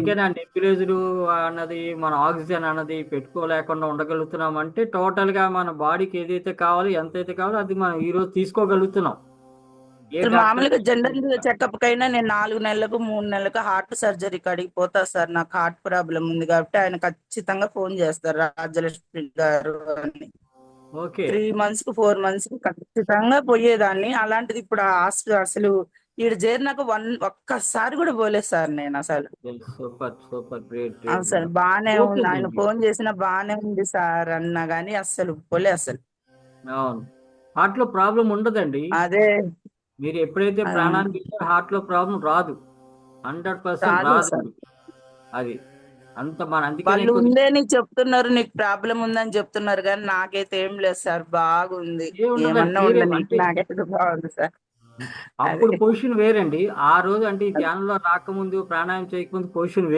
అందుకని ఆ నెబ్యులైజర్ అన్నది మన ఆక్సిజన్ అన్నది పెట్టుకోలేకుండా ఉండగలుగుతున్నాం అంటే టోటల్ గా మన బాడీకి ఏదైతే కావాలో ఎంతైతే కావాలో అది మనం ఈ రోజు తీసుకోగలుగుతున్నాం. ఏ అసలు డాక్టర్ మామూలుగా జనరల్ చెకప్ కైనా నేను 4 నెలలకు 3 నెలలకు హార్ట్ సర్జరీ కాడికి పోతా సార్. నాకు హార్ట్ ప్రాబ్లం ఉంది కాబట్టి ఆయన ఖచ్చితంగా ఫోన్ చేస్తారు, రాజలక్ష్మి గారు అని. ఓకే. 3 మంత్స్ కు 4 మంత్స్ కు ఖచ్చితంగా పోయేదాన్ని. అలాంటిది ఇప్పుడు ఆ హాస్పిటల్ అసలు ఈడ చేరినాక ఒక్కసారి కూడా పోలేదు సార్ నేను అసలు. సూపర్ సూపర్ గ్రేట్ గ్రేట్ అసలు మేడం. బానే ఉంది, ఆయన పోతుందండి. ఫోన్ చేసినా బానే ఉంది సార్ అన్నా గానీ అస్సలు పోలే అసలు. అవును. హార్ట్ లో ప్రాబ్లం ఉండదండి. అదే. మీరు ఎప్పుడైతే ఆ, ప్రాణానికి ఇస్తారో హార్ట్ లో ప్రాబ్లం రాదు. 100% రాదు సార్. రాదండి. అది అంత మన అందుకనే వాళ్ళు కొద్ది ఉందే నీకు చెప్తున్నారు, నీకు ప్రాబ్లం ఉందని చెప్తున్నారు, కానీ నాకైతే ఏం లేదు సార్, బాగుంది. ఏముండదండి. ఏమన్నా మీరే ఉండని అంటే నాకైతే బాగుంది సార్. అప్పుడు అదే. పొజిషన్ వేరండి. ఆ రోజు అంటే ఈ ధ్యానంలో రాకముందు ప్రాణాయామం చేయకముందు పొజిషన్